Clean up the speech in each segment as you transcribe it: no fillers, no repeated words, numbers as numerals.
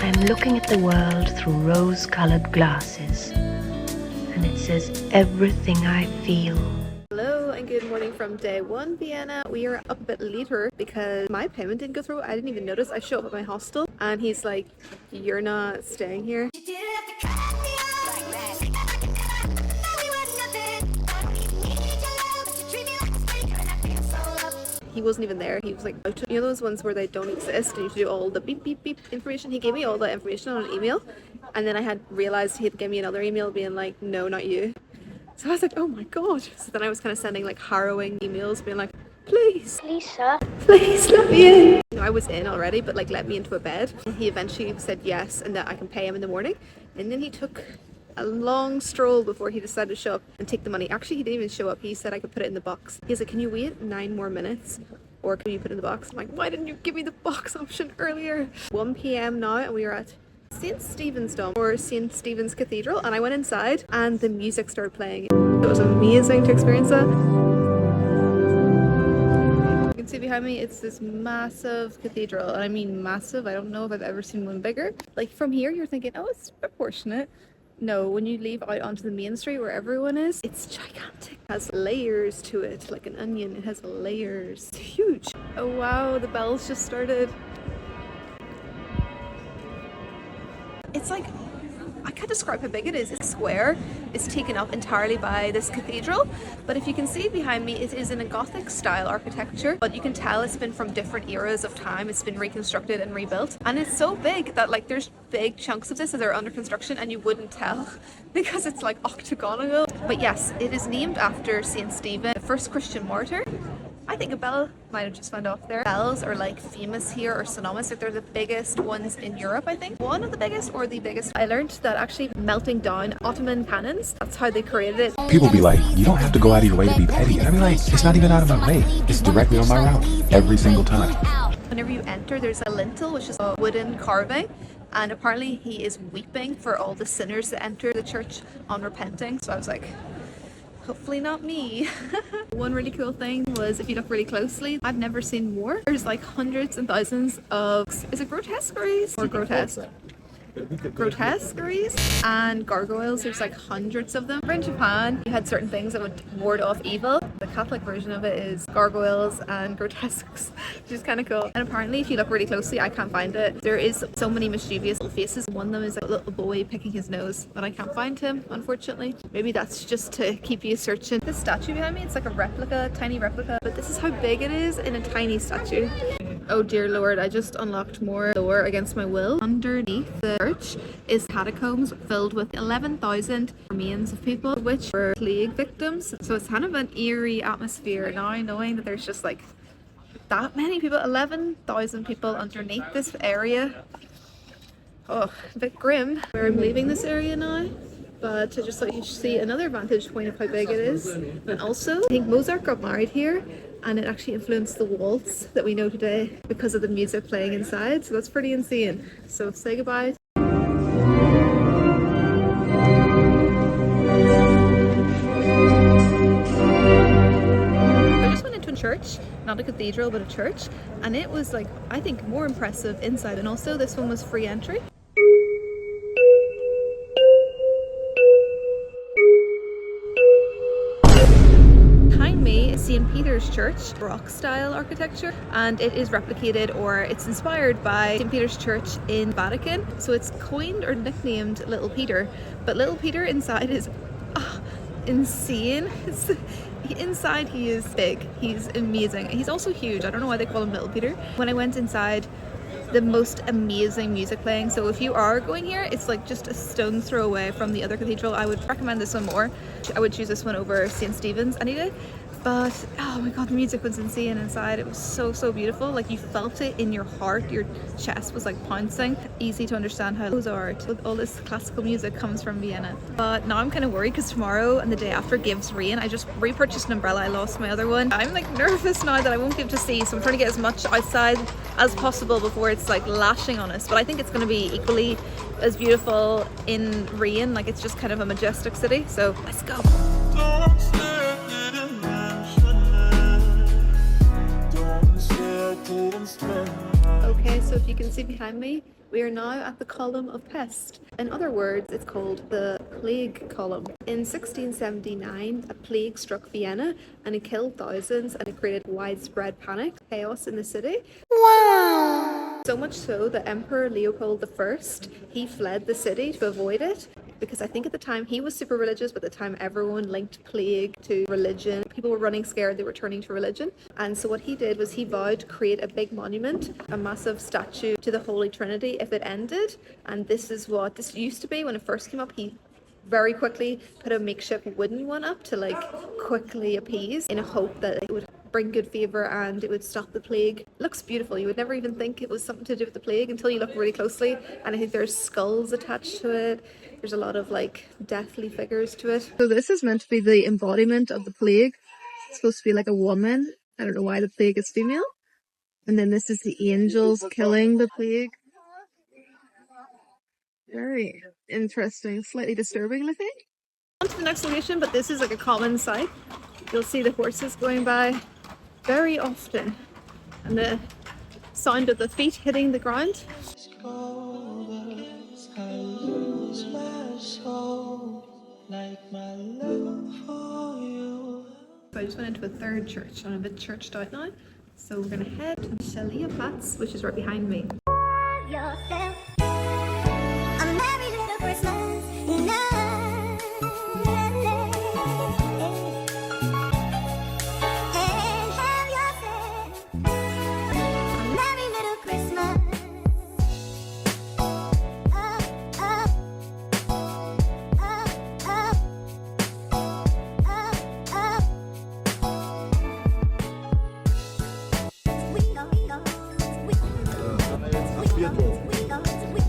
I am looking at the world through rose-colored glasses, and it says everything I feel. Hello and good morning from day one, Vienna. We are up a bit later because my payment didn't go through. I didn't even notice. I show up at my hostel and he's like, "You're not staying here." He wasn't even there. He was like, you know those ones where they don't exist and you have to do all the beep beep beep information. He gave me all that information on an email, and then I had realized he'd give me another email being like, "No, not you." So I was like, oh my god. So then I was kind of sending like harrowing emails being like, please Lisa. please let me in. You know, I was in already, but like let me into a bed. And he eventually said yes and that I can pay him in the morning. And then he took a long stroll before he decided to show up and take the money. Actually, he didn't even show up. He said I could put it in the box. He's like, can you wait 9 more minutes? Or can you put it in the box? I'm like, why didn't you give me the box option earlier? 1 p.m. now and we are at St. Stephen's Dome, or St. Stephen's Cathedral, and I went inside and the music started playing. It was amazing to experience that. You can see behind me, it's this massive cathedral, and I mean massive. I don't know if I've ever seen one bigger. Like from here you're thinking, oh, it's proportionate. No, when you leave out onto the main street where everyone is, it's gigantic. It has layers to it, like an onion. It has layers. It's huge. Oh wow, the bells just started. It's like, I can't describe how big it is. It's square. It's taken up entirely by this cathedral, but if you can see behind me, it is in a Gothic style architecture, but you can tell it's been from different eras of time. It's been reconstructed and rebuilt, and it's so big that like there's big chunks of this that are under construction and you wouldn't tell because it's like octagonal. But yes, it is named after Saint Stephen, the first Christian martyr. I think a bell might have just went off there. Bells are like famous here or synonymous. Like they're the biggest ones in Europe, I think. One of the biggest or the biggest. I learned that actually melting down Ottoman cannons, that's how they created it. People be like, you don't have to go out of your way to be petty. And I be like, it's not even out of my way. It's directly on my route every single time. Whenever you enter, there's a lintel, which is a wooden carving. And apparently he is weeping for all the sinners that enter the church unrepenting. So I was like, hopefully not me. One really cool thing was, if you look really closely, I've never seen more. There's like hundreds and thousands of, is it grotesqueries? Or grotesque? Grotesqueries and gargoyles. There's like hundreds of them. In Japan, you had certain things that would ward off evil. The Catholic version of it is gargoyles and grotesques, which is kind of cool. And apparently, if you look really closely, I can't find it. There is so many mischievous little faces. One of them is like a little boy picking his nose, but I can't find him, unfortunately. Maybe that's just to keep you searching. This statue behind me, it's like a replica, tiny replica, but this is how big it is in a tiny statue. Oh dear lord, I just unlocked more door against my will. Underneath the church is catacombs filled with 11,000 remains of people which were plague victims. So it's kind of an eerie atmosphere now, knowing that there's just like that many people, 11,000 people underneath this area. Oh, a bit grim. I'm leaving this area now, but to just let you see another vantage point of how big it is. And also, I think Mozart got married here, and it actually influenced the waltz that we know today because of the music playing inside. So that's pretty insane. So say goodbye. I just went into a church, not a cathedral, but a church, and it was like, I think, more impressive inside. And also this one was free entry. St. Peter's Church, Baroque style architecture, and it is replicated, or it's inspired by St. Peter's Church in Vatican. So it's coined or nicknamed Little Peter, but Little Peter inside is insane. Inside he is big, he's amazing, he's also huge. I don't know why they call him Little Peter. When I went inside, the most amazing music playing. So if you are going here, it's like just a stone's throw away from the other cathedral. I would recommend this one more. I would choose this one over St. Stephen's any day. But oh my god, the music was insane inside. It was so beautiful. Like you felt it in your heart. Your chest was like pouncing. Easy to understand how Mozart with all this classical music comes from Vienna. But now I'm kind of worried because tomorrow and the day after gives rain. I just repurchased an umbrella. I lost my other one. I'm like nervous now that I won't be able to see, so I'm trying to get as much outside as possible before it's like lashing on us. But I think it's going to be equally as beautiful in rain. Like it's just kind of a majestic city. So let's go. Okay, So if you can see behind me, we are now at the column of pest. In other words, it's called the plague column. In 1679, a plague struck Vienna and it killed thousands and it created widespread panic, chaos in the city. Wow! So much so that Emperor Leopold I, he fled the city to avoid it. Because I think at the time he was super religious, but at the time everyone linked plague to religion. People were running scared, they were turning to religion. And so what he did was he vowed to create a big monument, a massive statue to the Holy Trinity if it ended. And this is what this used to be when it first came up. He very quickly put a makeshift wooden one up to like quickly appease in a hope that it would bring good favor and it would stop the plague. It looks beautiful. You would never even think it was something to do with the plague until you look really closely, and I think there's skulls attached to it. There's a lot of like deathly figures to it. So this is meant to be the embodiment of the plague. It's supposed to be like a woman. I don't know why the plague is female. And then this is the angels killing the plague. Very interesting, slightly disturbing looking. On to the next location, but this is like a common sight. You'll see the horses going by very often, and the sound of the feet hitting the ground. So I just went into a third church. I'm a bit churched out now, so we're gonna head to Michaelerplatz, which is right behind me.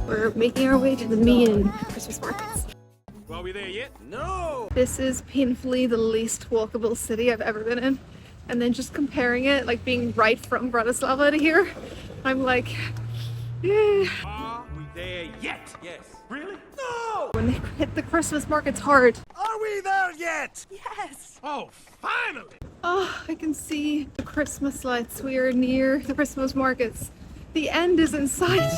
We're making our way to the main Christmas markets. Are we there yet? No! This is painfully the least walkable city I've ever been in. And then just comparing it, like being right from Bratislava to here, I'm like, yeah. Are we there yet? Yes. Really? No! When they hit the Christmas markets hard. Are we there yet? Yes! Oh, finally! Oh, I can see the Christmas lights. We are near the Christmas markets. The end is in sight.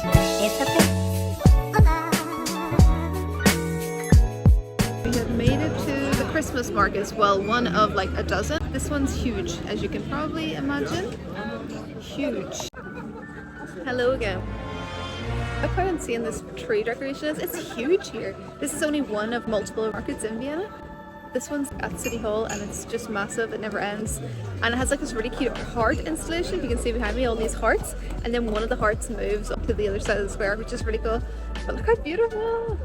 We have made it to the Christmas markets. Well, one of like a dozen. This one's huge, as you can probably imagine. Huge. Hello again. Look how insane this tree decoration is. It's huge here. This is only one of multiple markets in Vienna. This one's at City Hall and it's just massive, it never ends. And it has like this really cute heart installation. You can see behind me all these hearts, and then one of the hearts moves up to the other side of the square, which is really cool. But look how beautiful.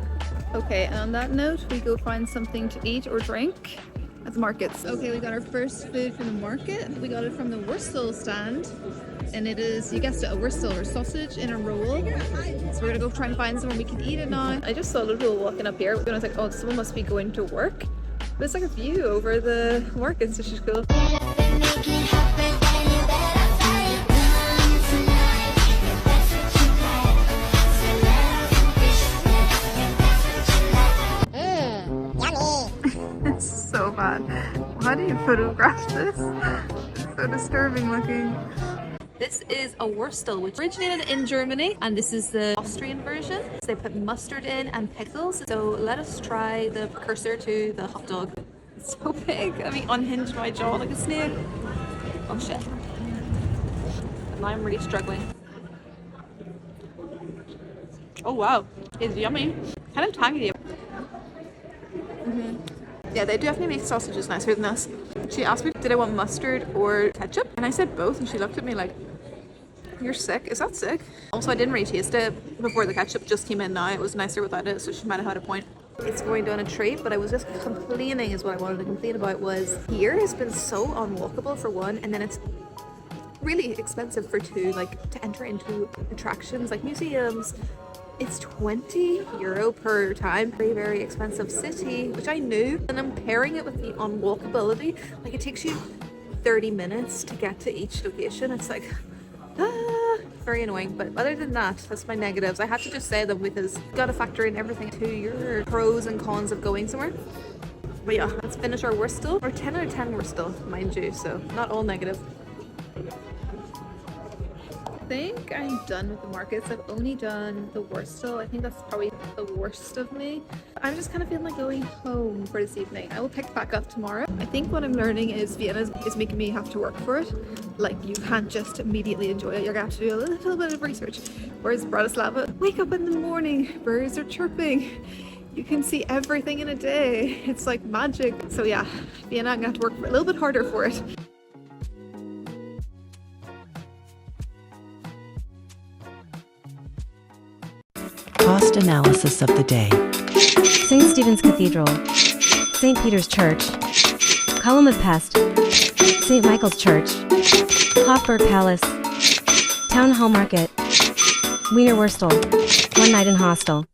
Okay, and on that note, we go find something to eat or drink at the markets. Okay, we got our first food from the market. We got it from the Wurzel stand. And it is, you guessed it, a Wurzel or sausage in a roll. So we're gonna go try and find somewhere we can eat it now. I just saw a little people walking up here and I was like, oh, someone must be going to work. But it's like a view over the markets, which is cool. It's so bad. How do you photograph this? It's so disturbing looking. This is a Wurzel, which originated in Germany, and this is the Austrian version. So they put mustard in and pickles. So let us try the precursor to the hot dog. It's so big. I mean, unhinged my jaw like a snake. Oh shit. And now I'm really struggling. Oh wow, it's yummy. Kind of tangy. Yeah, they definitely make sausages nicer than this. She asked me, did I want mustard or ketchup? And I said both, and she looked at me like, you're sick? Is that sick? Also, I didn't really taste it before the ketchup just came in now. It was nicer without it, so she might have had a point. It's going down a treat, but I was just complaining is what I wanted to complain about was here has been so unwalkable for one, and then it's really expensive for two, like to enter into attractions like museums. It's €20 per time. Very, very expensive city, which I knew. And I'm pairing it with the unwalkability. Like it takes you 30 minutes to get to each location. It's like, very annoying. But other than that, that's my negatives. I had to just say them because you gotta factor in everything to your pros and cons of going somewhere. But yeah, let's finish our Wurzel. Or 10 out of 10 Wurzel, mind you. So not all negative. think I'm done with the markets. I've only done the Wurzel. I think that's probably the worst of me. I'm just kind of feeling like going home for this evening. I will pick back up tomorrow. I think what I'm learning is Vienna is making me have to work for it. Like, you can't just immediately enjoy it. You're going to have to do a little bit of research. Whereas Bratislava, wake up in the morning, birds are chirping. You can see everything in a day. It's like magic. So yeah, Vienna, I'm going to have to work a little bit harder for it. Cost analysis of the day. St. Stephen's Cathedral, St. Peter's Church, Column of Pest, St. Michael's Church, Hofburg Palace, Town Hall Market, Wiener Wurstel, one night in Hostel.